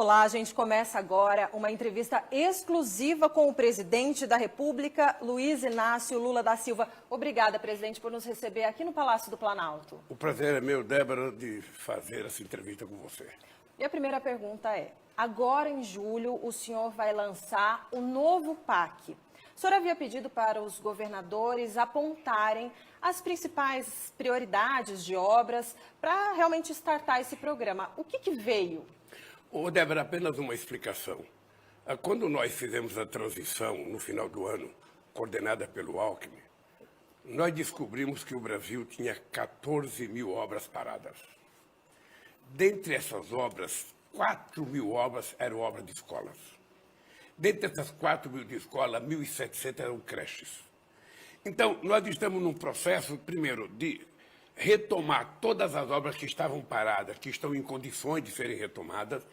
Olá, a gente começa agora uma entrevista exclusiva com o presidente da República, Luiz Inácio Lula da Silva. Obrigada, presidente, por nos receber aqui no Palácio do Planalto. O prazer é meu, Débora, de fazer essa entrevista com você. Minha primeira pergunta é, agora em julho o senhor vai lançar o novo PAC. O senhor havia pedido para os governadores apontarem as principais prioridades de obras para realmente startar esse programa. O que veio? Ô, Débora, apenas uma explicação. Quando nós fizemos a transição no final do ano, coordenada pelo Alckmin, nós descobrimos que o Brasil tinha 14 mil obras paradas. Dentre essas obras, 4 mil obras eram obras de escolas. Dentre essas 4 mil de escola, 1.700 eram creches. Então, nós estamos num processo, primeiro, de retomar todas as obras que estavam paradas, que estão em condições de serem retomadas,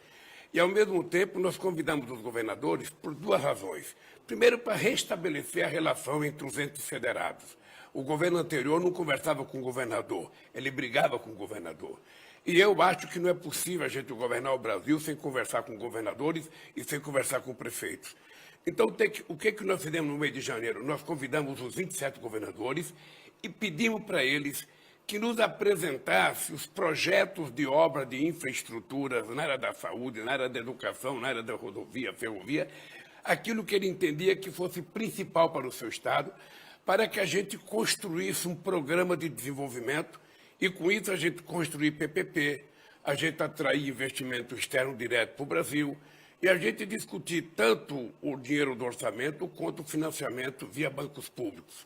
e, ao mesmo tempo, nós convidamos os governadores por duas razões. Primeiro, para restabelecer a relação entre os entes federados. O governo anterior não conversava com o governador, ele brigava com o governador. E eu acho que não é possível a gente governar o Brasil sem conversar com governadores e sem conversar com prefeitos. Então, o que nós fizemos no mês de janeiro? Nós convidamos os 27 governadores e pedimos para eles que nos apresentassem os projetos de obra de infraestrutura na área da saúde, na área da educação, na área da rodovia, ferrovia, aquilo que ele entendia que fosse principal para o seu Estado, para que a gente construísse um programa de desenvolvimento e, com isso, a gente construir PPP, a gente atrair investimento externo direto para o Brasil e a gente discutir tanto o dinheiro do orçamento quanto o financiamento via bancos públicos.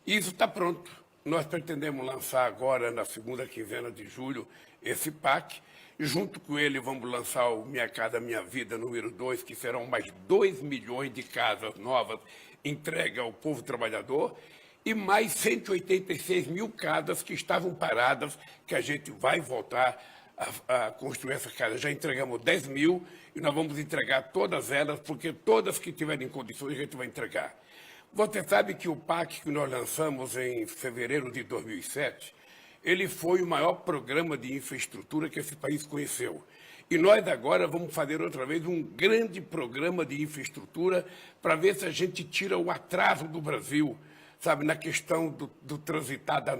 Isso está pronto. Nós pretendemos lançar agora, na segunda quinzena de julho, esse PAC. E junto com ele vamos lançar o Minha Casa Minha Vida número 2, que serão mais 2 milhões de casas novas entregue ao povo trabalhador e mais 186 mil casas que estavam paradas, que a gente vai voltar a construir essas casas. Já entregamos 10 mil e nós vamos entregar todas elas, porque todas que tiverem condições a gente vai entregar. Você sabe que o PAC que nós lançamos em fevereiro de 2007, ele foi o maior programa de infraestrutura que esse país conheceu. E nós agora vamos fazer outra vez um grande programa de infraestrutura para ver se a gente tira o atraso do Brasil, sabe, na questão do transitar da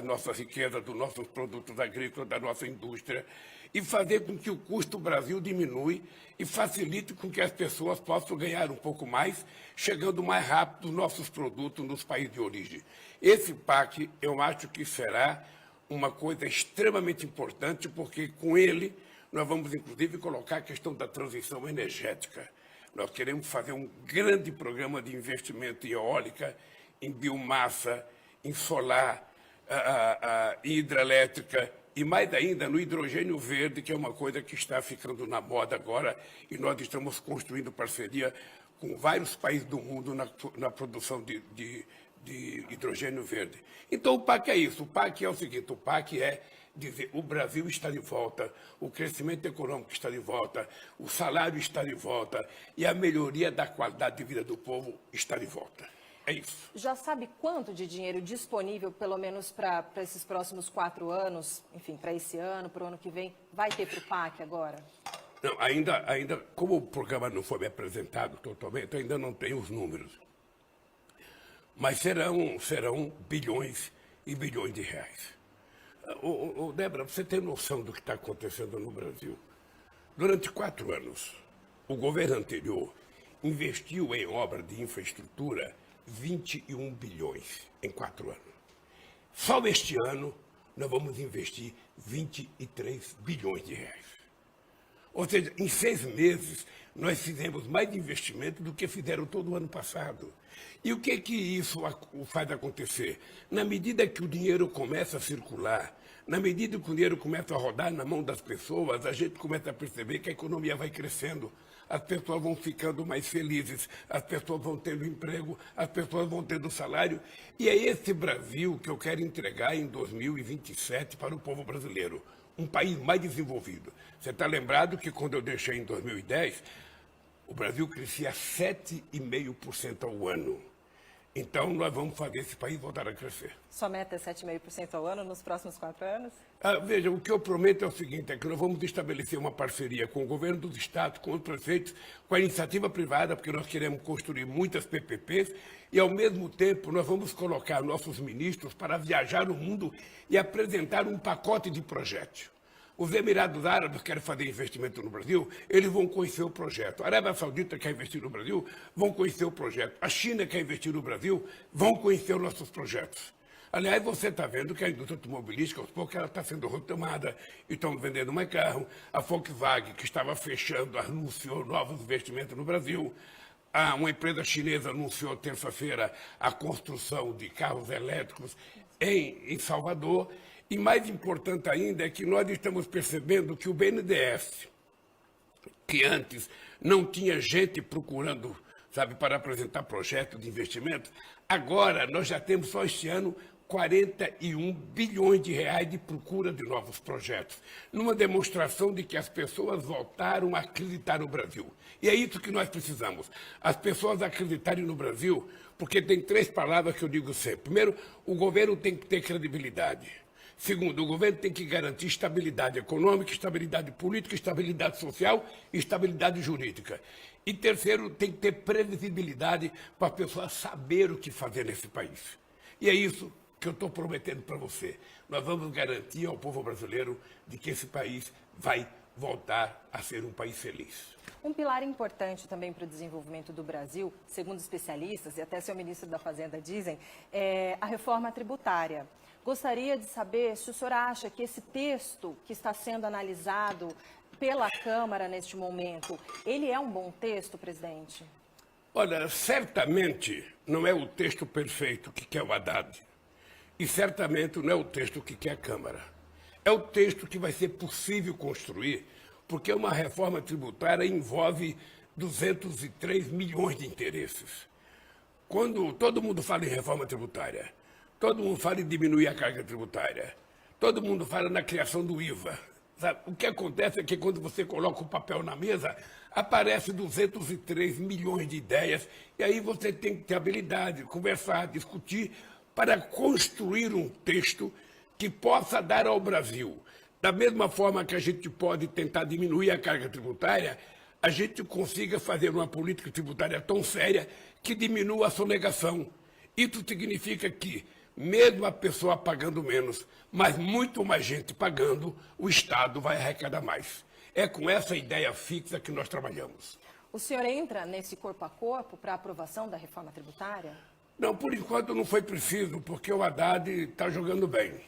nossa riqueza, dos nossos produtos agrícolas, da nossa indústria, e fazer com que o custo do Brasil diminui e facilite com que as pessoas possam ganhar um pouco mais, chegando mais rápido os nossos produtos nos países de origem. Esse PAC, eu acho que será uma coisa extremamente importante, porque com ele nós vamos, inclusive, colocar a questão da transição energética. Nós queremos fazer um grande programa de investimento em eólica, em biomassa, em solar, em hidrelétrica e, mais ainda, no hidrogênio verde, que é uma coisa que está ficando na moda agora, e nós estamos construindo parceria com vários países do mundo na produção de hidrogênio verde. Então, o PAC é isso. O PAC é o seguinte, o PAC é dizer, o Brasil está de volta, o crescimento econômico está de volta, o salário está de volta e a melhoria da qualidade de vida do povo está de volta. É isso. Já sabe quanto de dinheiro disponível, pelo menos para esses próximos 4 anos, enfim, para esse ano, para o ano que vem, vai ter para o PAC agora? Não, ainda, como o programa não foi me apresentado totalmente, ainda não tenho os números. Mas serão bilhões e bilhões de reais. Débora, você tem noção do que está acontecendo no Brasil? Durante 4 anos, o governo anterior investiu em obra de infraestrutura 21 bilhões em 4 anos. Só este ano, nós vamos investir 23 bilhões de reais. Ou seja, em 6 meses, nós fizemos mais investimento do que fizeram todo o ano passado. E o que isso faz acontecer? Na medida que o dinheiro começa a circular, na medida que o dinheiro começa a rodar na mão das pessoas, a gente começa a perceber que a economia vai crescendo. As pessoas vão ficando mais felizes, as pessoas vão tendo emprego, as pessoas vão tendo salário. E é esse Brasil que eu quero entregar em 2027 para o povo brasileiro. Um país mais desenvolvido. Você está lembrado que quando eu deixei em 2010, o Brasil crescia 7,5% ao ano. Então, nós vamos fazer esse país voltar a crescer. Sua meta é 7,5% ao ano nos próximos 4 anos? Veja, o que eu prometo é o seguinte, é que nós vamos estabelecer uma parceria com o governo dos estados, com os prefeitos, com a iniciativa privada, porque nós queremos construir muitas PPPs, e, ao mesmo tempo, nós vamos colocar nossos ministros para viajar no mundo e apresentar um pacote de projetos. Os Emirados Árabes querem fazer investimento no Brasil, eles vão conhecer o projeto. A Arábia Saudita quer investir no Brasil, vão conhecer o projeto. A China quer investir no Brasil, vão conhecer os nossos projetos. Aliás, você está vendo que a indústria automobilística, aos poucos, ela está sendo retomada e estão vendendo mais carro. A Volkswagen, que estava fechando, anunciou novos investimentos no Brasil. Uma empresa chinesa anunciou terça-feira a construção de carros elétricos em Salvador. E mais importante ainda é que nós estamos percebendo que o BNDES, que antes não tinha gente procurando, sabe, para apresentar projetos de investimento, agora nós já temos só este ano 41 bilhões de reais de procura de novos projetos, numa demonstração de que as pessoas voltaram a acreditar no Brasil. E é isso que nós precisamos, as pessoas acreditarem no Brasil, porque tem 3 palavras que eu digo sempre. Primeiro, o governo tem que ter credibilidade. Segundo, o governo tem que garantir estabilidade econômica, estabilidade política, estabilidade social e estabilidade jurídica. E terceiro, tem que ter previsibilidade para a pessoa saber o que fazer nesse país. E é isso que eu estou prometendo para você. Nós vamos garantir ao povo brasileiro de que esse país vai voltar a ser um país feliz. Um pilar importante também para o desenvolvimento do Brasil, segundo especialistas, e até seu ministro da Fazenda dizem, é a reforma tributária. Gostaria de saber se o senhor acha que esse texto que está sendo analisado pela Câmara neste momento, ele é um bom texto, presidente? Olha, certamente não é o texto perfeito que quer o Haddad. E certamente não é o texto que quer a Câmara. É o texto que vai ser possível construir, porque uma reforma tributária envolve 203 milhões de interesses. Quando todo mundo fala em reforma tributária, todo mundo fala em diminuir a carga tributária. Todo mundo fala na criação do IVA. Sabe? O que acontece é que quando você coloca o papel na mesa, aparece 203 milhões de ideias, e aí você tem que ter habilidade, conversar, discutir, para construir um texto que possa dar ao Brasil, da mesma forma que a gente pode tentar diminuir a carga tributária, a gente consiga fazer uma política tributária tão séria que diminua a sonegação. Isso significa que, mesmo a pessoa pagando menos, mas muito mais gente pagando, o Estado vai arrecadar mais. É com essa ideia fixa que nós trabalhamos. O senhor entra nesse corpo a corpo para a aprovação da reforma tributária? Não, por enquanto não foi preciso, porque o Haddad está jogando bem.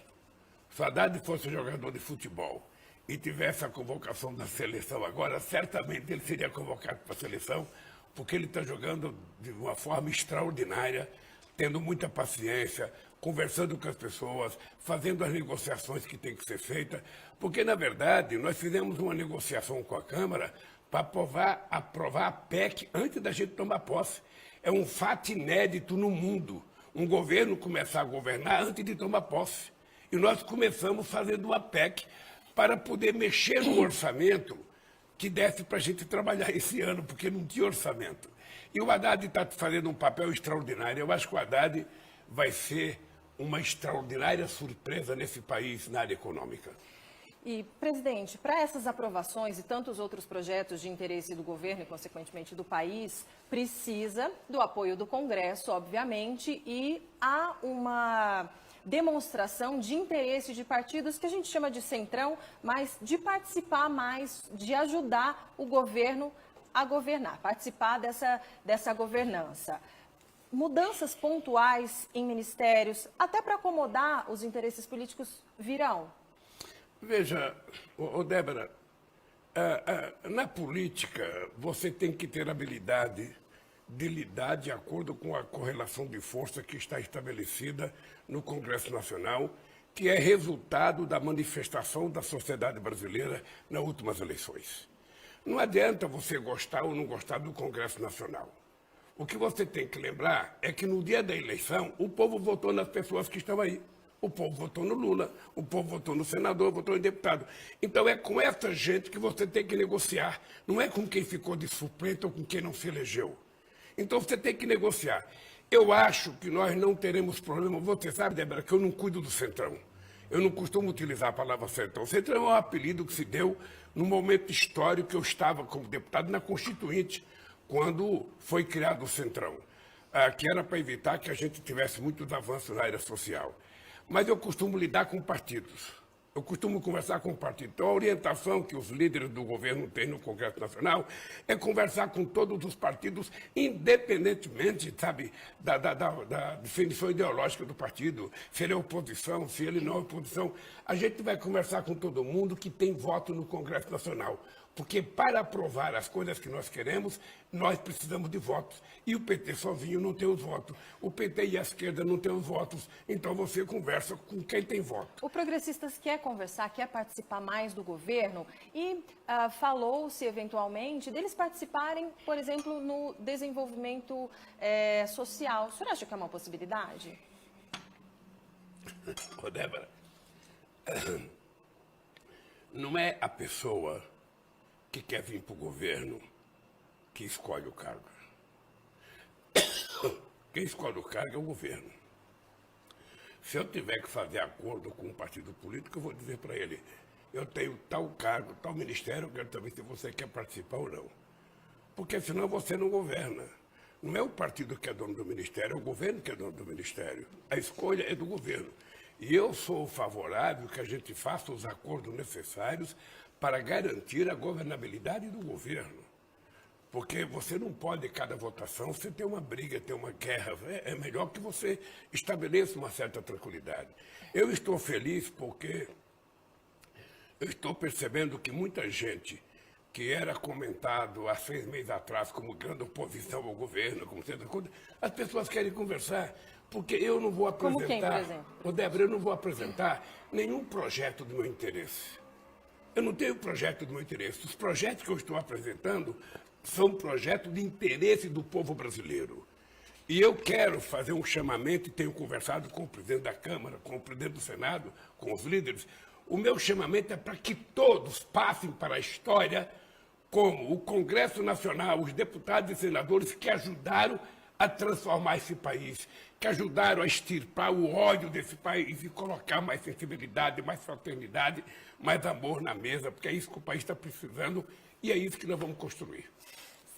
Se o Haddad fosse jogador de futebol e tivesse a convocação da seleção agora, certamente ele seria convocado para a seleção, porque ele está jogando de uma forma extraordinária, tendo muita paciência, conversando com as pessoas, fazendo as negociações que têm que ser feitas, porque, na verdade, nós fizemos uma negociação com a Câmara para aprovar a PEC antes da gente tomar posse. É um fato inédito no mundo, um governo começar a governar antes de tomar posse. E nós começamos fazendo uma PEC para poder mexer no orçamento que desse para a gente trabalhar esse ano, porque não tinha orçamento. E o Haddad está fazendo um papel extraordinário. Eu acho que o Haddad vai ser uma extraordinária surpresa nesse país na área econômica. E, presidente, para essas aprovações e tantos outros projetos de interesse do governo e, consequentemente, do país, precisa do apoio do Congresso, obviamente, e há uma demonstração de interesse de partidos que a gente chama de centrão, mas de participar mais, de ajudar o governo a governar, participar dessa governança. Mudanças pontuais em ministérios, até para acomodar os interesses políticos, virão? Veja, Débora, na política você tem que ter habilidade de lidar de acordo com a correlação de força que está estabelecida no Congresso Nacional, que é resultado da manifestação da sociedade brasileira nas últimas eleições. Não adianta você gostar ou não gostar do Congresso Nacional. O que você tem que lembrar é que no dia da eleição, o povo votou nas pessoas que estão aí. O povo votou no Lula, o povo votou no senador, votou em deputado. Então é com essa gente que você tem que negociar. Não é com quem ficou de suplente ou com quem não se elegeu. Então você tem que negociar. Eu acho que nós não teremos problema. Você sabe, Débora, que eu não cuido do Centrão. Eu não costumo utilizar a palavra Centrão. Centrão é um apelido que se deu no momento histórico que eu estava como deputado na Constituinte, quando foi criado o Centrão, que era para evitar que a gente tivesse muitos avanços na área social. Mas eu costumo lidar com partidos. Eu costumo conversar com o partido. Então, a orientação que os líderes do governo têm no Congresso Nacional é conversar com todos os partidos, independentemente, sabe, da definição ideológica do partido, se ele é oposição, se ele não é oposição. A gente vai conversar com todo mundo que tem voto no Congresso Nacional. Porque para aprovar as coisas que nós queremos, nós precisamos de votos. E o PT sozinho não tem os votos. O PT e a esquerda não têm os votos. Então você conversa com quem tem voto. O Progressistas quer conversar, quer participar mais do governo e falou-se eventualmente deles participarem, por exemplo, no desenvolvimento social. O senhor acha que é uma possibilidade? Ô, Débora, não é a pessoa que quer vir para o governo que escolhe o cargo. Quem escolhe o cargo é o governo. Se eu tiver que fazer acordo com um partido político, eu vou dizer para ele, eu tenho tal cargo, tal ministério, eu quero saber se você quer participar ou não. Porque senão você não governa. Não é o partido que é dono do ministério, é o governo que é dono do ministério. A escolha é do governo. E eu sou favorável que a gente faça os acordos necessários para garantir a governabilidade do governo. Porque você não pode, cada votação, você ter uma briga, ter uma guerra. É melhor que você estabeleça uma certa tranquilidade. Eu estou feliz porque eu estou percebendo que muita gente que era comentado há 6 meses atrás como grande oposição ao governo, como sendo coisa, as pessoas querem conversar. Porque eu não vou apresentar... Como quem, por exemplo? Ô, Débora, eu não vou apresentar nenhum projeto do meu interesse. Eu não tenho projeto do meu interesse. Os projetos que eu estou apresentando são projetos de interesse do povo brasileiro. E eu quero fazer um chamamento, e tenho conversado com o presidente da Câmara, com o presidente do Senado, com os líderes. O meu chamamento é para que todos passem para a história como o Congresso Nacional, os deputados e senadores que ajudaram a transformar esse país, que ajudaram a extirpar o ódio desse país e colocar mais sensibilidade, mais fraternidade, mais amor na mesa, porque é isso que o país está precisando e é isso que nós vamos construir.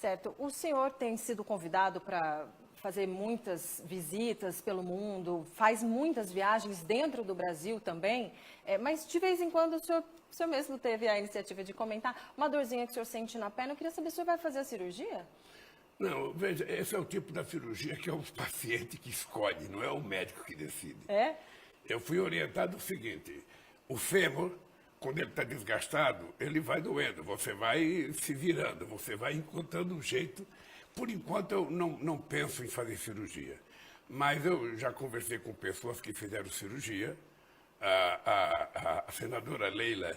Certo. O senhor tem sido convidado para fazer muitas visitas pelo mundo, faz muitas viagens dentro do Brasil também, mas de vez em quando o senhor mesmo teve a iniciativa de comentar uma dorzinha que o senhor sente na perna. Eu queria saber se o senhor vai fazer a cirurgia? Não, veja, esse é o tipo da cirurgia que é o paciente que escolhe, não é o médico que decide. É? Eu fui orientado o seguinte, o fêmur, quando ele está desgastado, ele vai doendo, você vai se virando, você vai encontrando um jeito. Por enquanto, eu não penso em fazer cirurgia, mas eu já conversei com pessoas que fizeram cirurgia. A senadora Leila,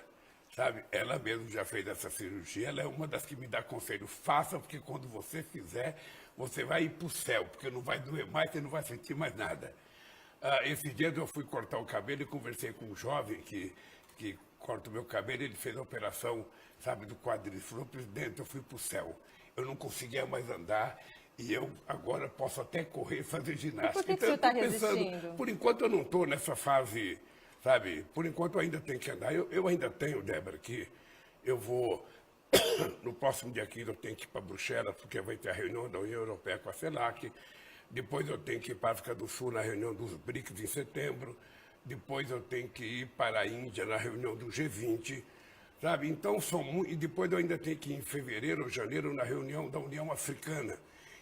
sabe, ela mesma já fez essa cirurgia, ela é uma das que me dá conselho. Faça, porque quando você fizer, você vai ir para o céu, porque não vai doer mais, você não vai sentir mais nada. Esses dias eu fui cortar o cabelo e conversei com um jovem que corta o meu cabelo, ele fez a operação, sabe, do quadril. Ele falou, presidente, eu fui para o céu, eu não conseguia mais andar e eu agora posso até correr e fazer ginástica. E por que o senhor está resistindo? Por enquanto eu não estou nessa fase, sabe, por enquanto eu ainda tenho que andar. Eu ainda tenho, Débora, que eu vou, no próximo dia 15 eu tenho que ir para Bruxelas, porque vai ter a reunião da União Europeia com a CELAC, depois eu tenho que ir para a África do Sul na reunião dos BRICS em setembro, depois eu tenho que ir para a Índia na reunião do G20, sabe? Então, e depois eu ainda tenho que ir em fevereiro ou janeiro na reunião da União Africana.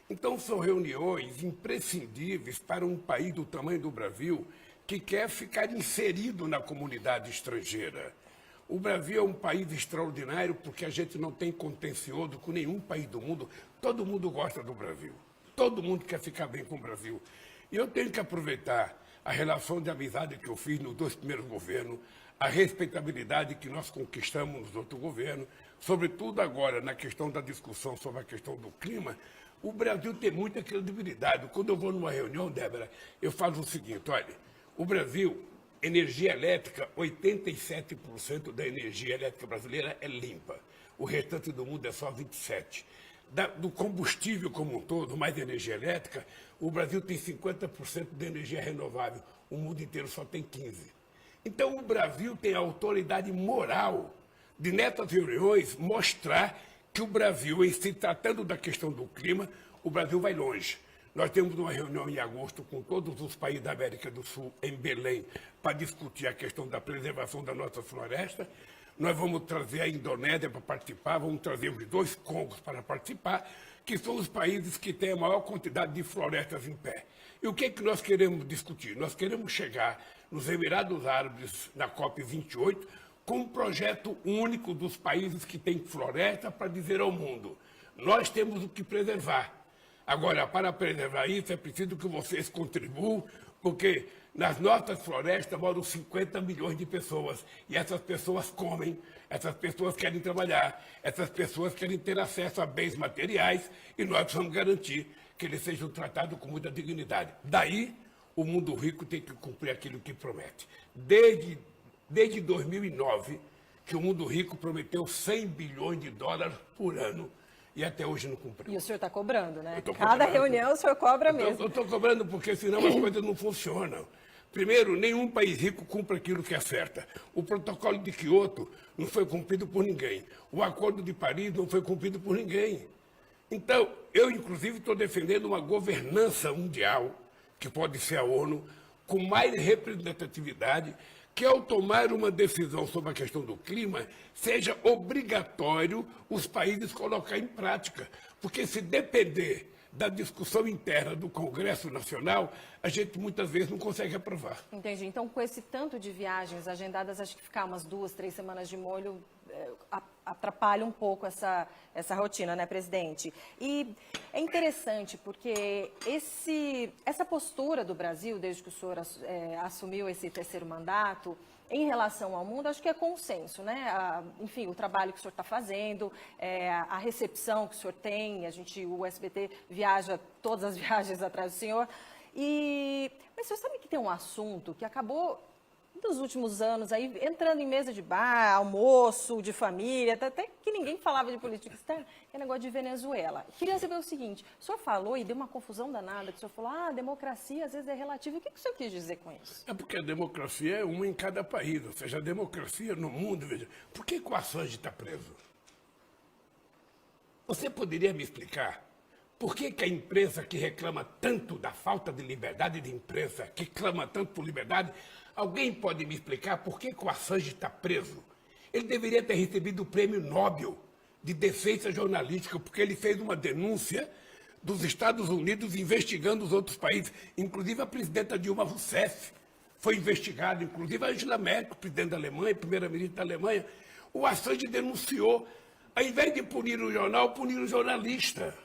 Então, são reuniões imprescindíveis para um país do tamanho do Brasil que quer ficar inserido na comunidade estrangeira. O Brasil é um país extraordinário porque a gente não tem contencioso com nenhum país do mundo. Todo mundo gosta do Brasil. Todo mundo quer ficar bem com o Brasil. E eu tenho que aproveitar a relação de amizade que eu fiz nos 2 primeiros governos, a respeitabilidade que nós conquistamos nos outros governos, sobretudo agora na questão da discussão sobre a questão do clima. O Brasil tem muita credibilidade. Quando eu vou numa reunião, Débora, eu faço o seguinte, olha, o Brasil, energia elétrica, 87% da energia elétrica brasileira é limpa. O restante do mundo é só 27%. do combustível como um todo, mais energia elétrica, o Brasil tem 50% de energia renovável, o mundo inteiro só tem 15%. Então, o Brasil tem a autoridade moral de, nessas reuniões, mostrar que o Brasil, em se tratando da questão do clima, o Brasil vai longe. Nós temos uma reunião em agosto com todos os países da América do Sul, em Belém, para discutir a questão da preservação da nossa floresta. Nós vamos trazer a Indonésia para participar, vamos trazer os 2 Congos para participar, que são os países que têm a maior quantidade de florestas em pé. E o que é que nós queremos discutir? Nós queremos chegar nos Emirados Árabes, na COP28, com um projeto único dos países que têm floresta para dizer ao mundo: nós temos o que preservar. Agora, para preservar isso, é preciso que vocês contribuam, porque nas nossas florestas moram 50 milhões de pessoas, e essas pessoas comem, essas pessoas querem trabalhar, essas pessoas querem ter acesso a bens materiais, e nós precisamos garantir que eles sejam tratados com muita dignidade. Daí, o mundo rico tem que cumprir aquilo que promete. Desde 2009, que o mundo rico prometeu 100 bilhões de dólares por ano, e até hoje não cumpriu. E o senhor está cobrando, né? Cada reunião o senhor cobra mesmo. Eu estou cobrando porque senão as coisas não funcionam. Primeiro, nenhum país rico cumpre aquilo que acerta. O protocolo de Quioto não foi cumprido por ninguém. O Acordo de Paris não foi cumprido por ninguém. Então, eu, inclusive, estou defendendo uma governança mundial, que pode ser a ONU, com mais representatividade, que ao tomar uma decisão sobre a questão do clima, seja obrigatório os países colocar em prática. Porque se depender da discussão interna do Congresso Nacional, a gente muitas vezes não consegue aprovar. Entendi. Então, com esse tanto de viagens agendadas, acho que ficar umas 2, 3 semanas de molho atrapalha um pouco essa rotina, né, presidente? E é interessante porque essa postura do Brasil, desde que o senhor assumiu esse 3º mandato, em relação ao mundo, acho que é consenso, né? Enfim, o trabalho que o senhor está fazendo, a recepção que o senhor tem, o SBT viaja, todas as viagens atrás do senhor. Mas o senhor sabe que tem um assunto que acabou, nos últimos anos, aí, entrando em mesa de bar, almoço, de família, até que ninguém falava de política externa, que é negócio de Venezuela. Queria saber o seguinte: o senhor falou e deu uma confusão danada, que o senhor falou, a democracia às vezes é relativa. O que o senhor quis dizer com isso? É porque a democracia é uma em cada país, ou seja, a democracia no mundo, veja, por que o Assange está preso? Você poderia me explicar por que a imprensa que reclama tanto da falta de liberdade de imprensa, que clama tanto por liberdade, alguém pode me explicar por que o Assange está preso? Ele deveria ter recebido o Prêmio Nobel de Defesa Jornalística, porque ele fez uma denúncia dos Estados Unidos investigando os outros países. Inclusive a presidenta Dilma Rousseff foi investigada, inclusive a Angela Merkel, presidente da Alemanha, primeira-ministra da Alemanha. O Assange denunciou, ao invés de punir o jornal, punir o jornalista.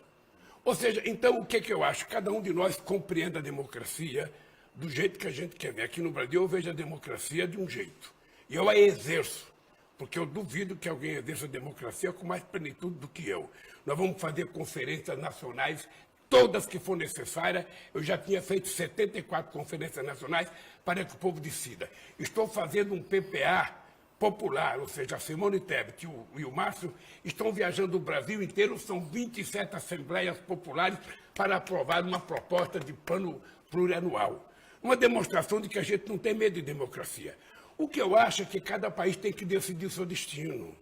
Ou seja, então o que eu acho? Cada um de nós compreende a democracia do jeito que a gente quer ver. Aqui no Brasil eu vejo a democracia de um jeito. E eu a exerço, porque eu duvido que alguém exerça a democracia com mais plenitude do que eu. Nós vamos fazer conferências nacionais, todas que for necessárias. Eu já tinha feito 74 conferências nacionais para que o povo decida. Estou fazendo um PPA popular, ou seja, a Simone Tebet e o Márcio estão viajando o Brasil inteiro, são 27 assembleias populares para aprovar uma proposta de plano plurianual. Uma demonstração de que a gente não tem medo de democracia. O que eu acho é que cada país tem que decidir o seu destino.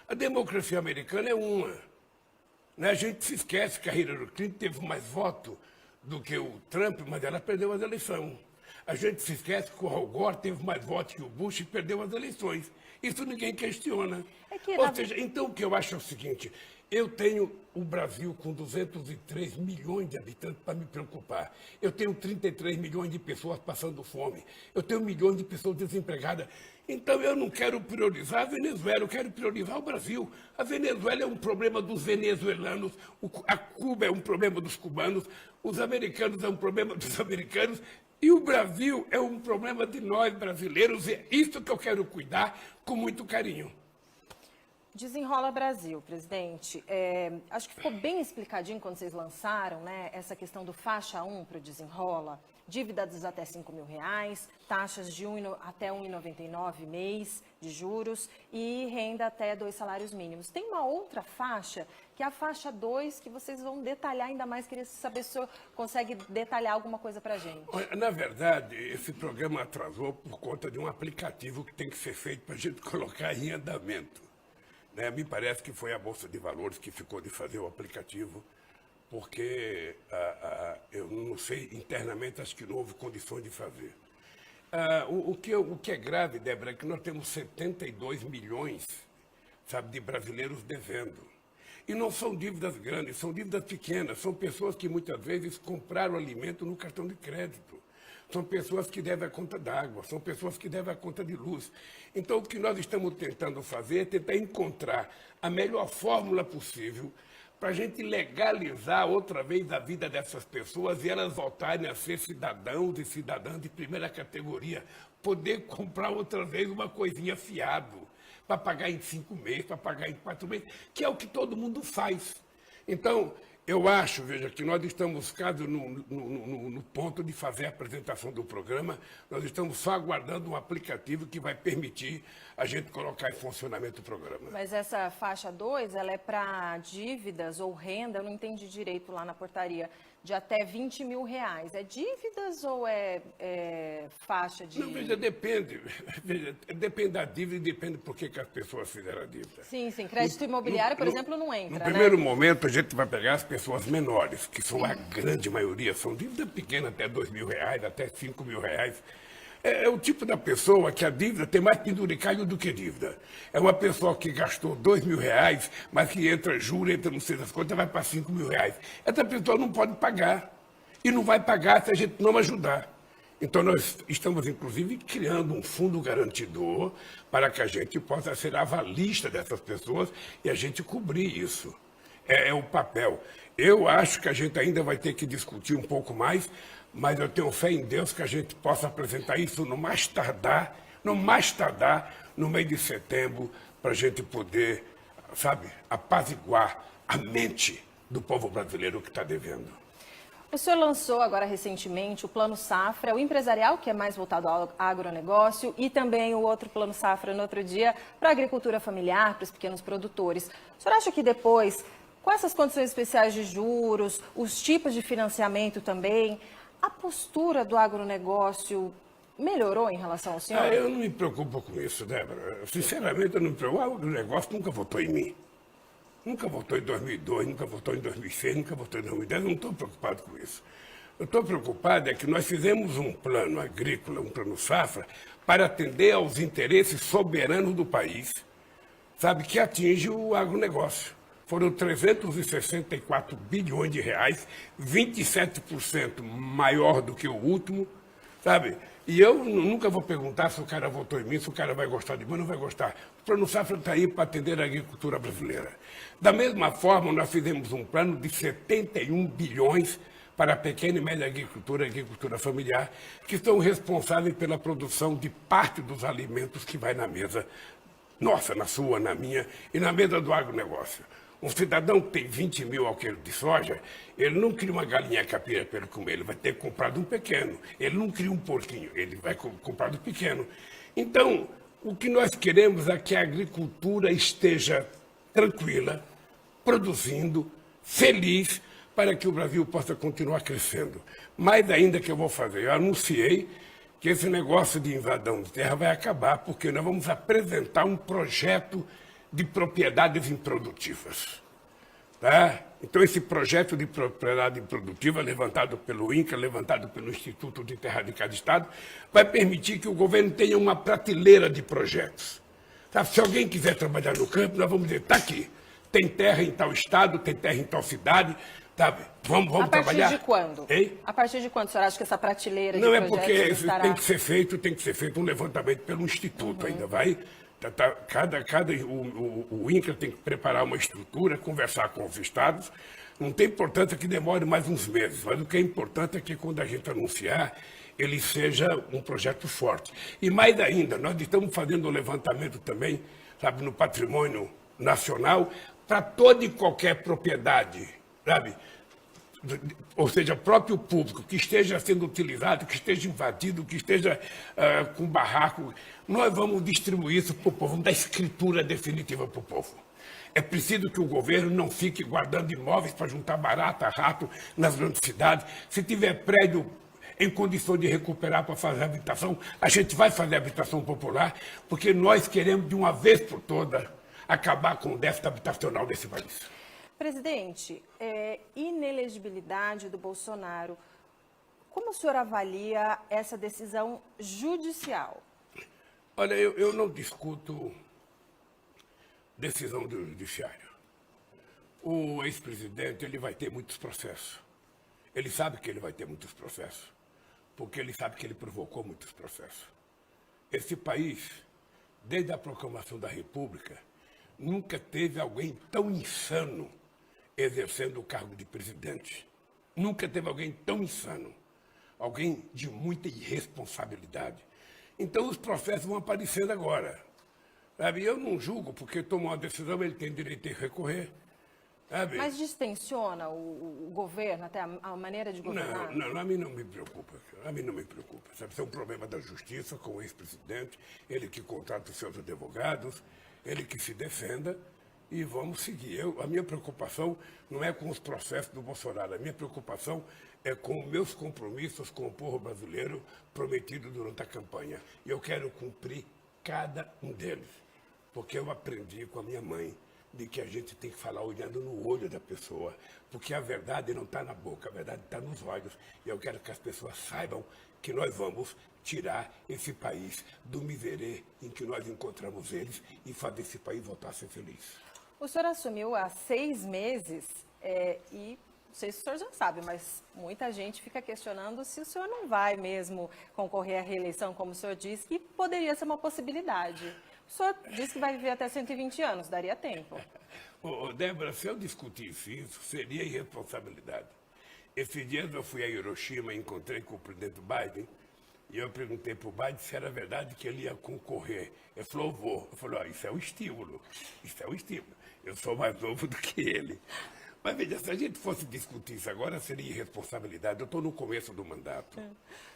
A democracia americana é uma. Né? A gente se esquece que a Hillary Clinton teve mais voto do que o Trump, mas ela perdeu as eleições. A gente se esquece que o Al Gore teve mais votos que o Bush e perdeu as eleições. Isso ninguém questiona. Ou seja, então o que eu acho é o seguinte: eu tenho o Brasil com 203 milhões de habitantes para me preocupar. Eu tenho 33 milhões de pessoas passando fome. Eu tenho milhões de pessoas desempregadas. Então eu não quero priorizar a Venezuela, eu quero priorizar o Brasil. A Venezuela é um problema dos venezuelanos, a Cuba é um problema dos cubanos, os americanos é um problema dos americanos. E o Brasil é um problema de nós brasileiros, e é isso que eu quero cuidar com muito carinho. Desenrola Brasil, presidente. Acho que ficou bem explicadinho quando vocês lançaram, né, essa questão do faixa 1 para o Desenrola. Dívidas até R$5.000, taxas de até R$1,99 mês de juros e renda até 2 salários mínimos. Tem uma outra faixa, que é a faixa 2, que vocês vão detalhar ainda mais. Queria saber se o senhor consegue detalhar alguma coisa para a gente. Na verdade, esse programa atrasou por conta de um aplicativo que tem que ser feito para a gente colocar em andamento. Né? Me parece que foi a Bolsa de Valores que ficou de fazer o aplicativo, porque eu não sei, internamente acho que não houve condições de fazer. O que é grave, Débora, é que nós temos 72 milhões, sabe, de brasileiros devendo. E não são dívidas grandes, são dívidas pequenas. São pessoas que muitas vezes compraram alimento no cartão de crédito. São pessoas que devem a conta d'água, são pessoas que devem a conta de luz. Então, o que nós estamos tentando fazer é tentar encontrar a melhor fórmula possível para a gente legalizar outra vez a vida dessas pessoas e elas voltarem a ser cidadãos e cidadãs de primeira categoria, poder comprar outra vez uma coisinha fiado, para pagar em 5 meses, para pagar em 4 meses, que é o que todo mundo faz. Então, eu acho, veja, que nós estamos quase no ponto de fazer a apresentação do programa, nós estamos só aguardando um aplicativo que vai permitir a gente colocar em funcionamento o programa. Mas essa faixa 2, ela é para dívidas ou renda, eu não entendi direito lá na portaria, de até R$20 mil. É dívidas ou é faixa de... Não, veja, depende. Veja, depende da dívida e depende por que as pessoas fizeram a dívida. Sim, sim. Crédito imobiliário, por exemplo, não entra, No né? primeiro momento, a gente vai pegar as pessoas menores, que são a grande maioria, são dívidas pequenas, até R$2 mil, até R$5 mil. É o tipo da pessoa que a dívida tem mais penduricalho do que dívida. É uma pessoa que gastou R$2 mil, mas que entra juros, entra não sei das contas, vai para R$5 mil. Essa pessoa não pode pagar. E não vai pagar se a gente não ajudar. Então, nós estamos, inclusive, criando um fundo garantidor para que a gente possa ser avalista dessas pessoas e a gente cobrir isso. É o papel. Eu acho que a gente ainda vai ter que discutir um pouco mais, mas eu tenho fé em Deus que a gente possa apresentar isso no mais tardar, no mês de setembro, para a gente poder, sabe, apaziguar a mente do povo brasileiro que está devendo. O senhor lançou agora recentemente o Plano Safra, o empresarial, que é mais voltado ao agronegócio, e também o outro Plano Safra, no outro dia, para a agricultura familiar, para os pequenos produtores. O senhor acha que depois, com essas condições especiais de juros, os tipos de financiamento também, a postura do agronegócio melhorou em relação ao senhor? Eu não me preocupo com isso, Débora. Sinceramente, eu não me preocupo. O agronegócio nunca votou em mim. Nunca votou em 2002, nunca votou em 2006, nunca votou em 2010. Eu não estou preocupado com isso. Eu estou preocupado é que nós fizemos um plano agrícola, um plano safra, para atender aos interesses soberanos do país, sabe, que atinge o agronegócio. Foram 364 bilhões de reais, 27% maior do que o último, sabe? E eu nunca vou perguntar se o cara votou em mim, se o cara vai gostar de mim ou não vai gostar. O Plano Safra está aí para atender a agricultura brasileira. Da mesma forma, nós fizemos um plano de 71 bilhões para a pequena e média agricultura e agricultura familiar, que estão responsáveis pela produção de parte dos alimentos que vai na mesa nossa, na sua, na minha e na mesa do agronegócio. Um cidadão que tem 20 mil alqueires de soja, ele não cria uma galinha caipira para ele comer, ele vai ter que comprar de um pequeno. Ele não cria um porquinho, ele vai comprar do pequeno. Então, o que nós queremos é que a agricultura esteja tranquila, produzindo, feliz, para que o Brasil possa continuar crescendo. Mais ainda que eu vou fazer, eu anunciei que esse negócio de invasão de terra vai acabar, porque nós vamos apresentar um projeto de propriedades improdutivas. Tá? Então, esse projeto de propriedade improdutiva, levantado pelo INCRA, levantado pelo Instituto de Terra de cada Estado, vai permitir que o governo tenha uma prateleira de projetos. Tá? Se alguém quiser trabalhar no campo, nós vamos dizer, está aqui, tem terra em tal estado, tem terra em tal cidade, sabe? Vamos trabalhar. A partir de quando? Hein? A partir de quando o senhor acha que essa prateleira de não, projetos porque estará... tem que ser feito um levantamento pelo Instituto, ainda vai... O INCRA tem que preparar uma estrutura, conversar com os estados. Não tem importância que demore mais uns meses, mas o que é importante é que quando a gente anunciar, ele seja um projeto forte. E mais ainda, nós estamos fazendo um levantamento também, sabe, no patrimônio nacional, para toda e qualquer propriedade, sabe, ou seja, próprio público, que esteja sendo utilizado, que esteja invadido, que esteja com barraco, nós vamos distribuir isso para o povo, vamos dar escritura definitiva para o povo. É preciso que o governo não fique guardando imóveis para juntar barata, rato nas grandes cidades. Se tiver prédio em condições de recuperar para fazer habitação, a gente vai fazer habitação popular, porque nós queremos, de uma vez por todas, acabar com o déficit habitacional desse país. Presidente, inelegibilidade do Bolsonaro. Como o senhor avalia essa decisão judicial? Olha, eu não discuto decisão do judiciário. O ex-presidente, ele vai ter muitos processos. Ele sabe que ele vai ter muitos processos, porque ele sabe que ele provocou muitos processos. Esse país, desde a proclamação da República, nunca teve alguém tão insano exercendo o cargo de presidente. Nunca teve alguém tão insano. Alguém de muita irresponsabilidade. Então, os processos vão aparecendo agora. Sabe? Eu não julgo, porque tomou uma decisão, ele tem direito de recorrer. Sabe? Mas distensiona o governo, até a maneira de governar? Não, a mim não me preocupa. A mim não me preocupa. Sabe? Isso é um problema da justiça com o ex-presidente, ele que contrata os seus advogados, ele que se defenda, e vamos seguir. A minha preocupação não é com os processos do Bolsonaro, a minha preocupação é com meus compromissos com o povo brasileiro prometidos durante a campanha. E eu quero cumprir cada um deles, porque eu aprendi com a minha mãe de que a gente tem que falar olhando no olho da pessoa, porque a verdade não está na boca, a verdade está nos olhos. E eu quero que as pessoas saibam que nós vamos tirar esse país do miserê em que nós encontramos eles e fazer esse país voltar a ser feliz. O senhor assumiu há 6 meses e, não sei se o senhor já sabe, mas muita gente fica questionando se o senhor não vai mesmo concorrer à reeleição, como o senhor disse, que poderia ser uma possibilidade. O senhor disse que vai viver até 120 anos, daria tempo. Débora, se eu discutisse isso, seria irresponsabilidade. Esses dias eu fui a Hiroshima e encontrei com o presidente Biden, e eu perguntei para o Biden se era verdade que ele ia concorrer. Ele falou, vou. Eu falei, isso é um estímulo, isso é um estímulo. Eu sou mais novo do que ele. Mas veja, se a gente fosse discutir isso agora, seria irresponsabilidade. Eu estou no começo do mandato.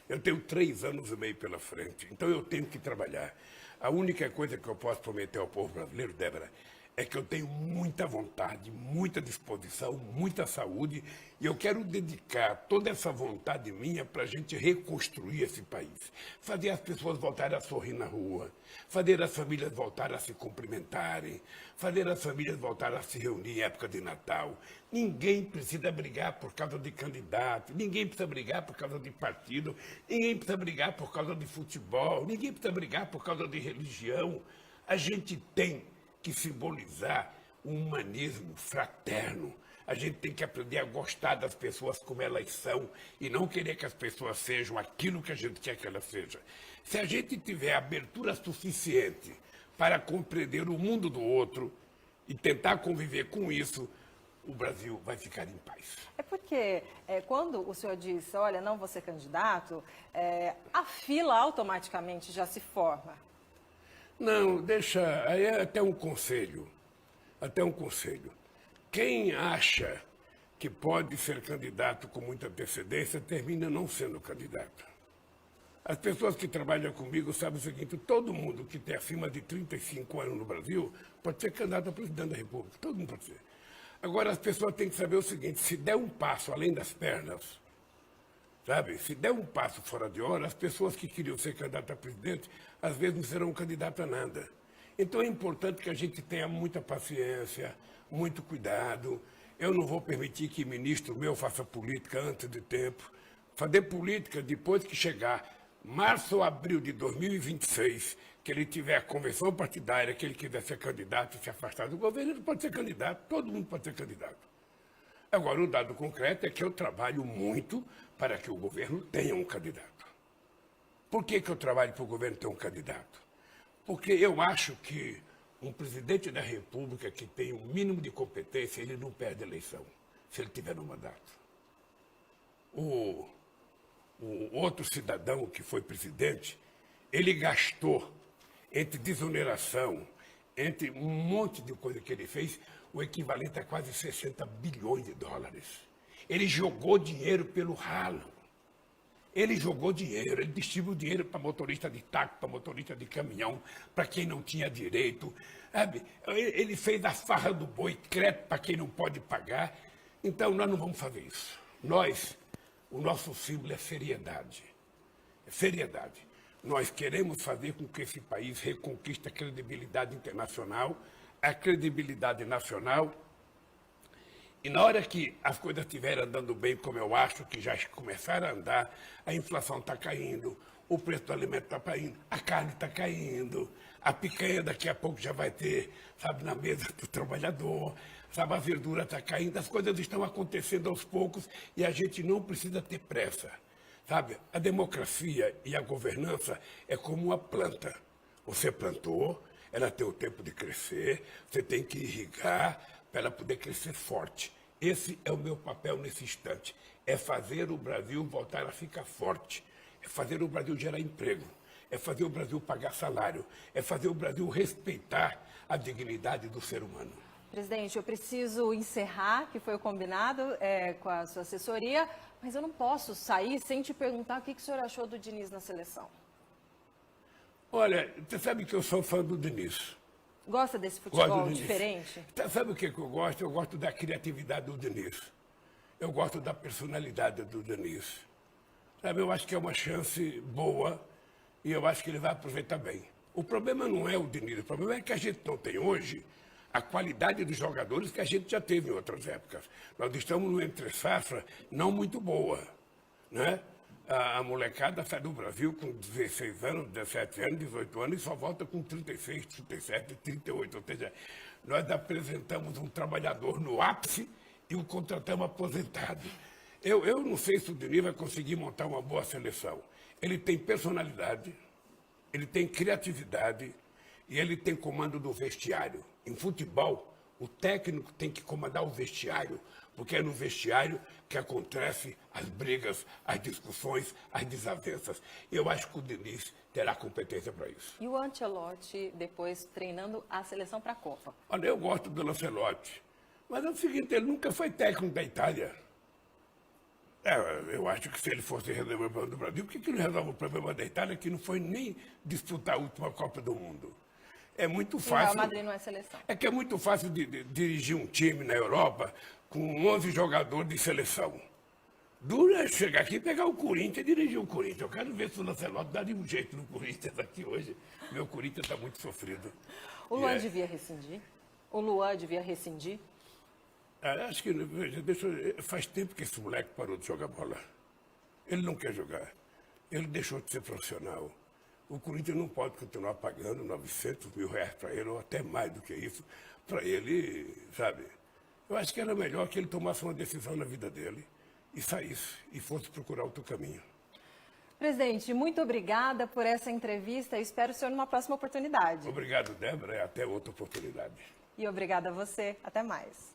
Eu tenho 3 anos e meio pela frente, então eu tenho que trabalhar. A única coisa que eu posso prometer ao povo brasileiro, Débora, é que eu tenho muita vontade, muita disposição, muita saúde, e eu quero dedicar toda essa vontade minha para a gente reconstruir esse país. Fazer as pessoas voltarem a sorrir na rua, fazer as famílias voltarem a se cumprimentarem, fazer as famílias voltarem a se reunir em época de Natal. Ninguém precisa brigar por causa de candidato, ninguém precisa brigar por causa de partido, ninguém precisa brigar por causa de futebol, ninguém precisa brigar por causa de religião. A gente tem que simbolizar um humanismo fraterno. A gente tem que aprender a gostar das pessoas como elas são e não querer que as pessoas sejam aquilo que a gente quer que elas sejam. Se a gente tiver abertura suficiente para compreender o mundo do outro e tentar conviver com isso, o Brasil vai ficar em paz. É porque quando o senhor diz, olha, não vou ser candidato, a fila automaticamente já se forma. Não, deixa, aí é até um conselho. Quem acha que pode ser candidato com muita antecedência, termina não sendo candidato. As pessoas que trabalham comigo sabem o seguinte, todo mundo que tem acima de 35 anos no Brasil pode ser candidato a presidente da República, todo mundo pode ser. Agora, as pessoas têm que saber o seguinte, se der um passo além das pernas, sabe? Se der um passo fora de hora, as pessoas que queriam ser candidato a presidente, às vezes não serão candidato a nada. Então é importante que a gente tenha muita paciência, muito cuidado. Eu não vou permitir que ministro meu faça política antes de tempo. Fazer política depois que chegar março ou abril de 2026, que ele tiver a convenção partidária, que ele quiser ser candidato e se afastar do governo, ele pode ser candidato, todo mundo pode ser candidato. Agora, o dado concreto é que eu trabalho muito para que o governo tenha um candidato. Por que eu trabalho para o governo ter um candidato? Porque eu acho que um presidente da República que tem um mínimo de competência, ele não perde a eleição, se ele tiver no mandato. O outro cidadão que foi presidente, ele gastou entre desoneração, entre um monte de coisa que ele fez, o equivalente a quase 60 bilhões de dólares. Ele jogou dinheiro pelo ralo. Ele jogou dinheiro, ele distribuiu dinheiro para motorista de táxi, para motorista de caminhão, para quem não tinha direito. Sabe? Ele fez a farra do boi, crédito para quem não pode pagar. Então, nós não vamos fazer isso. O nosso símbolo é seriedade. É seriedade. Nós queremos fazer com que esse país reconquiste a credibilidade internacional, a credibilidade nacional. E na hora que as coisas estiverem andando bem, como eu acho que já começaram a andar, a inflação está caindo, o preço do alimento está caindo, a carne está caindo, a picanha daqui a pouco já vai ter, sabe, na mesa do trabalhador, sabe, a verdura está caindo, as coisas estão acontecendo aos poucos e a gente não precisa ter pressa, sabe? A democracia e a governança é como uma planta. Você plantou, ela tem o tempo de crescer, você tem que irrigar, para ela poder crescer forte. Esse é o meu papel nesse instante. É fazer o Brasil voltar a ficar forte. É fazer o Brasil gerar emprego. É fazer o Brasil pagar salário. É fazer o Brasil respeitar a dignidade do ser humano. Presidente, eu preciso encerrar, que foi o combinado com a sua assessoria, mas eu não posso sair sem te perguntar o que o senhor achou do Diniz na seleção. Olha, você sabe que eu sou fã do Diniz. Gosta desse futebol diferente? Sabe o que eu gosto? Eu gosto da criatividade do Diniz. Eu gosto da personalidade do Diniz. Sabe, eu acho que é uma chance boa e eu acho que ele vai aproveitar bem. O problema não é o Diniz, o problema é que a gente não tem hoje a qualidade dos jogadores que a gente já teve em outras épocas. Nós estamos numa entre-safra não muito boa, né? A molecada sai do Brasil com 16 anos, 17 anos, 18 anos e só volta com 36, 37, 38. Ou seja, nós apresentamos um trabalhador no ápice e o contratamos aposentado. Eu não sei se o Diniz vai conseguir montar uma boa seleção. Ele tem personalidade, ele tem criatividade e ele tem comando do vestiário. Em futebol, o técnico tem que comandar o vestiário, porque é no vestiário que acontecem as brigas, as discussões, as desavenças. Eu acho que o Diniz terá competência para isso. E o Ancelotti depois treinando a seleção para a Copa? Olha, eu gosto do Ancelotti, mas é o seguinte, ele nunca foi técnico da Itália. Eu acho que se ele fosse resolver o problema do Brasil, por que não resolve o problema da Itália, que não foi nem disputar a última Copa do Mundo? É muito fácil. O Real Madrid não é seleção. É que é muito fácil de dirigir um time na Europa com 11 jogadores de seleção. Duro é chegar aqui e pegar o Corinthians e dirigir o Corinthians. Eu quero ver se o Lancelotti dá de um jeito no Corinthians aqui hoje. Meu Corinthians está muito sofrido. O Luan devia rescindir? O Luan devia rescindir? Acho que faz tempo que esse moleque parou de jogar bola. Ele não quer jogar. Ele deixou de ser profissional. O Corinthians não pode continuar pagando 900 mil reais para ele, ou até mais do que isso, para ele, sabe? Eu acho que era melhor que ele tomasse uma decisão na vida dele e saísse, e fosse procurar outro caminho. Presidente, muito obrigada por essa entrevista e espero o senhor numa próxima oportunidade. Obrigado, Débora, e até outra oportunidade. E obrigada a você. Até mais.